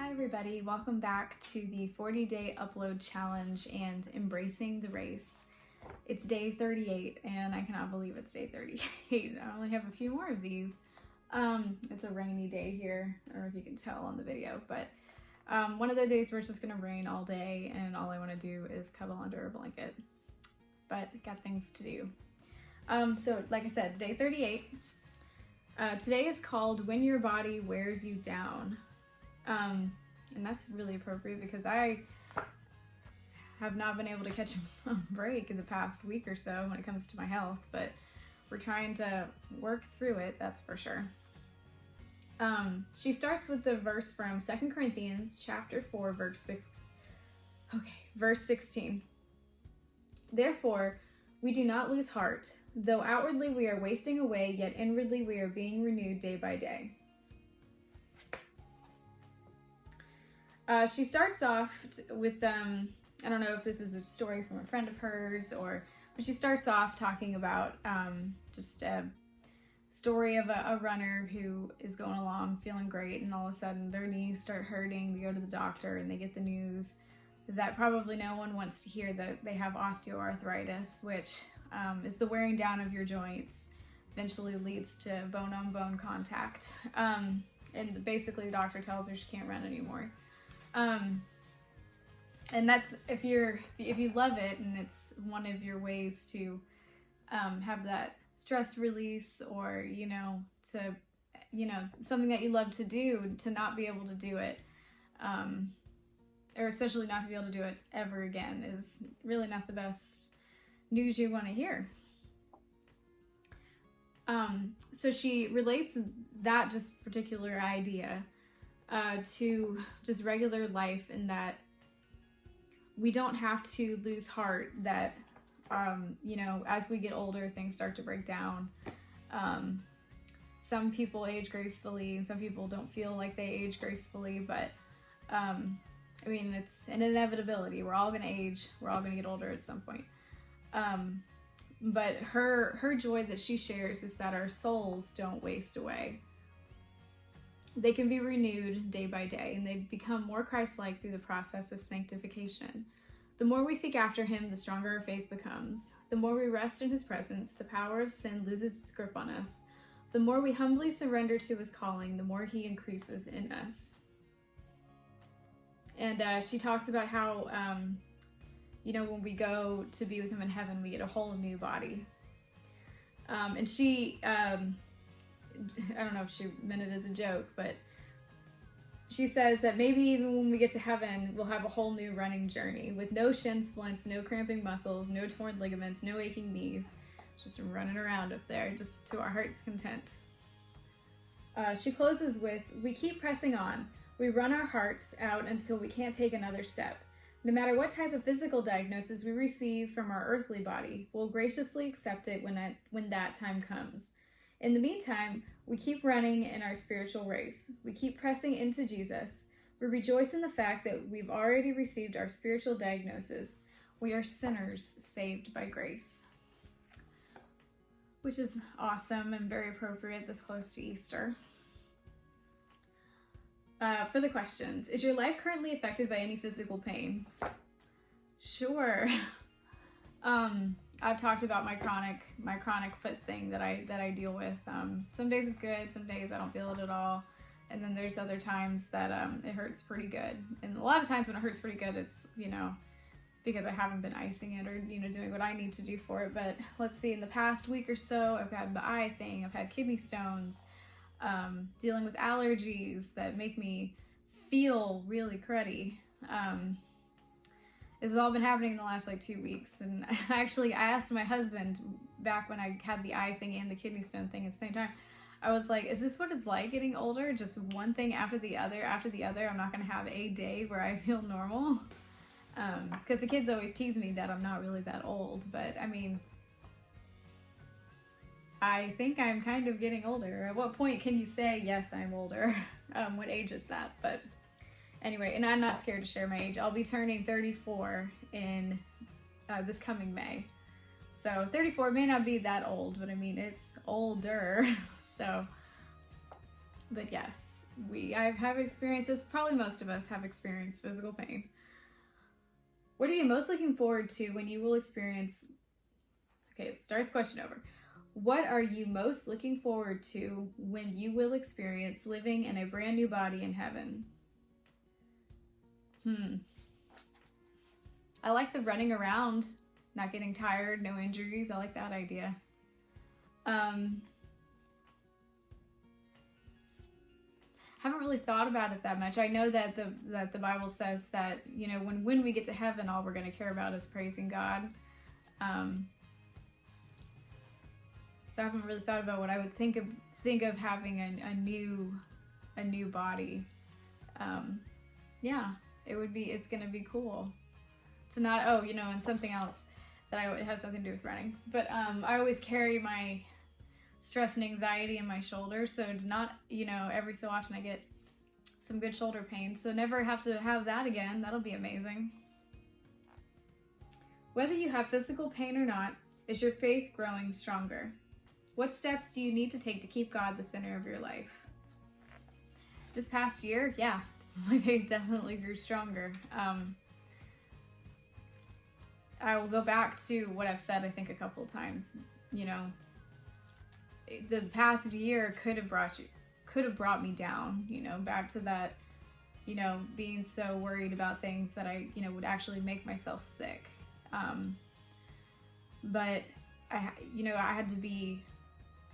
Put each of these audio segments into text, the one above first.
Hi everybody, welcome back to the 40-day upload challenge and embracing the race. It's day 38 and I cannot believe it's day 38. I only have a few more of these. It's a rainy day here. I don't know if you can tell on the video, but one of those days where it's just gonna rain all day and all I want to do is cuddle under a blanket, but got things to do. So like I said, day 38. Today is called When Your Body Wears You Down. And that's really appropriate because I have not been able to catch a break in the past week or so when it comes to my health, but we're trying to work through it, that's for sure. She starts with the verse from 2 Corinthians chapter 4, verse 16. Therefore, we do not lose heart. Though outwardly we are wasting away, yet inwardly we are being renewed day by day. She starts off with, I don't know if this is a story from a friend of hers but she starts off talking about just a story of a runner who is going along feeling great, and all of a sudden their knees start hurting. They go to the doctor and they get the news that probably no one wants to hear, that they have osteoarthritis, which is the wearing down of your joints, eventually leads to bone-on-bone contact. And basically the doctor tells her she can't run anymore. And that's if you love it and it's one of your ways to have that stress release, or something that you love to do, to not be able to do it, or especially not to be able to do it ever again, is really not the best news you want to hear. So she relates that just particular idea to just regular life, in that we don't have to lose heart, that as we get older things start to break down. Some people age gracefully and some people don't feel like they age gracefully, but it's an inevitability. We're all gonna age, we're all gonna get older at some point. But her joy that she shares is that our souls don't waste away. They can be renewed day by day, and they become more Christ-like through the process of sanctification. The more we seek after him, the stronger our faith becomes. The more we rest in his presence, the power of sin loses its grip on us. The more we humbly surrender to his calling, the more he increases in us. And she talks about how, when we go to be with him in heaven, we get a whole new body. And she... I don't know if she meant it as a joke, but she says that maybe even when we get to heaven, we'll have a whole new running journey with no shin splints, no cramping muscles, no torn ligaments, no aching knees, just running around up there, just to our heart's content. She closes with, we keep pressing on. We run our hearts out until we can't take another step. No matter what type of physical diagnosis we receive from our earthly body, we'll graciously accept it when that time comes. In the meantime, we keep running in our spiritual race. We keep pressing into Jesus. We rejoice in the fact that we've already received our spiritual diagnosis. We are sinners saved by grace. Which is awesome and very appropriate this close to Easter. For the questions, is your life currently affected by any physical pain? Sure. I've talked about my chronic foot thing that I deal with. Some days it's good, some days I don't feel it at all. And then there's other times that it hurts pretty good. And a lot of times when it hurts pretty good, it's, because I haven't been icing it or, doing what I need to do for it. But let's see, in the past week or so, I've had the eye thing, I've had kidney stones, dealing with allergies that make me feel really cruddy. This has all been happening in the last 2 weeks, and I asked my husband back when I had the eye thing and the kidney stone thing at the same time. I was like, is this what it's like getting older? Just one thing after the other after the other. I'm not gonna have a day where I feel normal. Because the kids always tease me that I'm not really that old, but I think I'm kind of getting older. At what point can you say, yes, I'm older? What age is that? But anyway, and I'm not scared to share my age. I'll be turning 34 in this coming May. So 34 may not be that old, but it's older. So But yes, I have experienced this. Probably most of us have experienced physical pain. What are you most looking forward to when you will experience... Okay, let's start the question over. What are you most looking forward to when you will experience living in a brand new body in heaven? I like the running around, not getting tired, no injuries. I like that idea. Haven't really thought about it that much. I know that the Bible says that, you know, when we get to heaven, all we're going to care about is praising God. So I haven't really thought about what I would think of having a new body. Yeah, it's going to be cool to not, and something else that it has nothing to do with running. But I always carry my stress and anxiety in my shoulders, so to not, every so often I get some good shoulder pain, so never have to have that again. That'll be amazing. Whether you have physical pain or not, is your faith growing stronger? What steps do you need to take to keep God the center of your life? This past year, yeah, my faith definitely grew stronger. I will go back to what I've said, I think, a couple of times. The past year could have brought me down, back to that, being so worried about things that I, would actually make myself sick. But I had to be,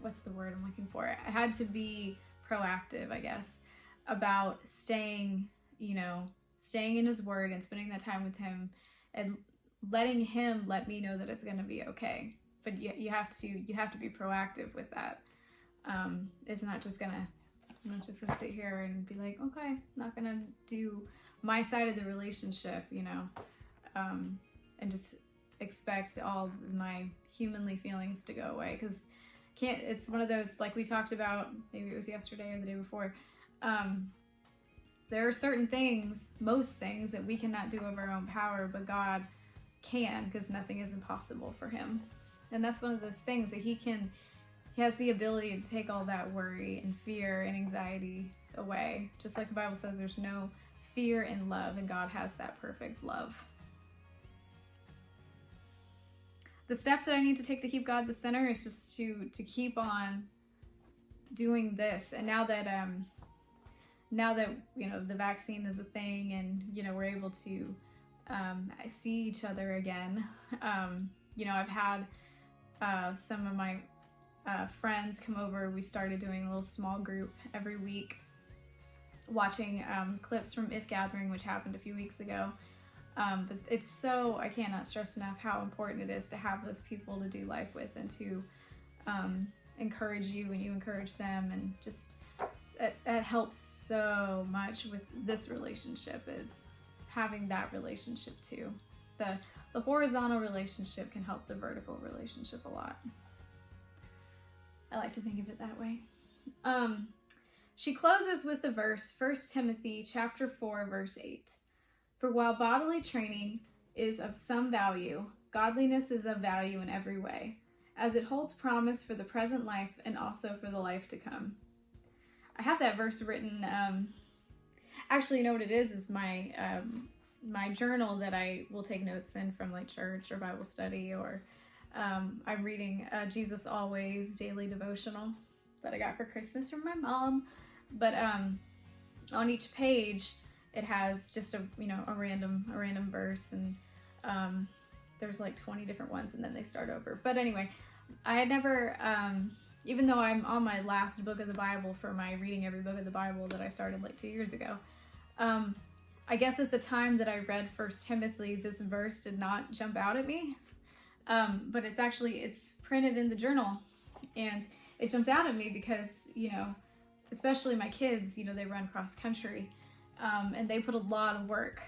what's the word I'm looking for? I had to be proactive, I guess, about staying in his word and spending that time with him and letting him let me know that it's going to be okay. But you have to be proactive with that. It's not just gonna, I'm not just gonna sit here and be like, okay, not gonna do my side of the relationship, and just expect all my humanly feelings to go away. Because it's one of those, like we talked about, maybe it was yesterday or the day before. There are certain things, most things, that we cannot do of our own power, but God can, because nothing is impossible for him. And that's one of those things that he has the ability to take all that worry and fear and anxiety away. Just like the Bible says, there's no fear in love, and God has that perfect love. The steps that I need to take to keep God the center is just to keep on doing this. And now that the vaccine is a thing, and we're able to see each other again. I've had some of my friends come over. We started doing a little small group every week, watching clips from If Gathering, which happened a few weeks ago. But it's so, I cannot stress enough how important it is to have those people to do life with, and to encourage you and you encourage them, and just it helps so much with this relationship, is having that relationship too. The horizontal relationship can help the vertical relationship a lot. I like to think of it that way. She closes with the verse, 1 Timothy chapter 4, verse 8. For while bodily training is of some value, godliness is of value in every way, as it holds promise for the present life and also for the life to come. I have that verse written, actually, you know what it is my journal that I will take notes in from like church or Bible study, or I'm reading Jesus Always daily devotional that I got for Christmas from my mom. But on each page it has just a random verse, and there's like 20 different ones, and then they start over. But anyway, I had never, even though I'm on my last book of the Bible for my reading every book of the Bible that I started like 2 years ago, I guess at the time that I read 1 Timothy, this verse did not jump out at me, but it's printed in the journal, and it jumped out at me because, especially my kids, they run cross country, and they put a lot of work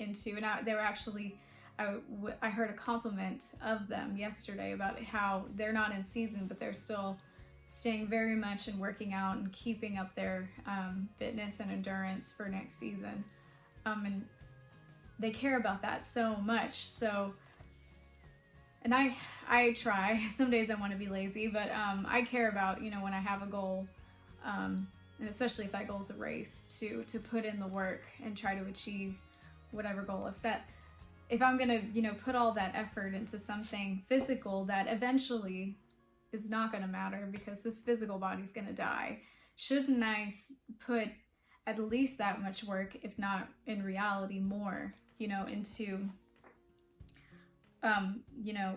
into, and they were actually, I heard a compliment of them yesterday about how they're not in season, but they're still staying very much and working out and keeping up their fitness and endurance for next season. And they care about that so much. So, and I try, some days I want to be lazy, but I care about, when I have a goal, And especially if that goal is a race, to put in the work and try to achieve whatever goal I've set. If I'm gonna, put all that effort into something physical that eventually is not gonna matter because this physical body's gonna die, shouldn't I put at least that much work, if not in reality more, into,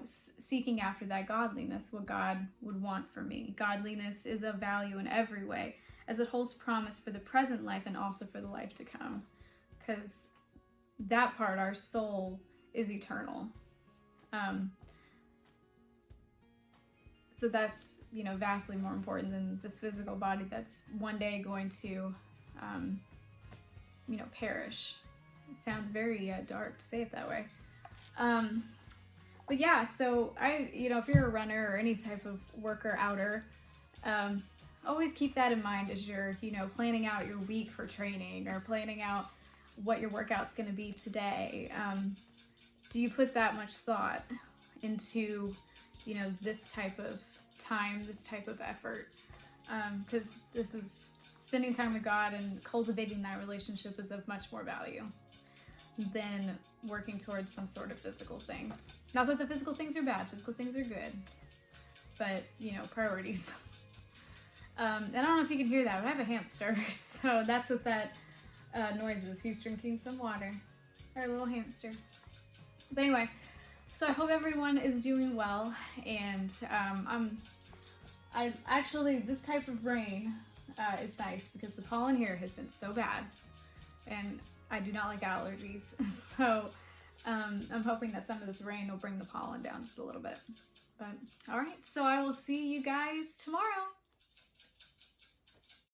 seeking after that godliness, what God would want for me. Godliness is of value in every way, as it holds promise for the present life and also for the life to come. Because that part, our soul, is eternal. So that's, vastly more important than this physical body that's one day going to, perish. It sounds very dark to say it that way. But yeah, so if you're a runner or any type of worker outer, always keep that in mind as you're, planning out your week for training or planning out what your workout's going to be today. Do you put that much thought into, this type of time, this type of effort? Because this is spending time with God, and cultivating that relationship is of much more value than working towards some sort of physical thing. Not that the physical things are bad, physical things are good, but, priorities. And I don't know if you can hear that, but I have a hamster, so that's what that noise is. He's drinking some water, our little hamster. But anyway, so I hope everyone is doing well, and I actually, this type of rain is nice because the pollen here has been so bad, and I do not like allergies, so I'm hoping that some of this rain will bring the pollen down just a little bit. But all right, so I will see you guys tomorrow.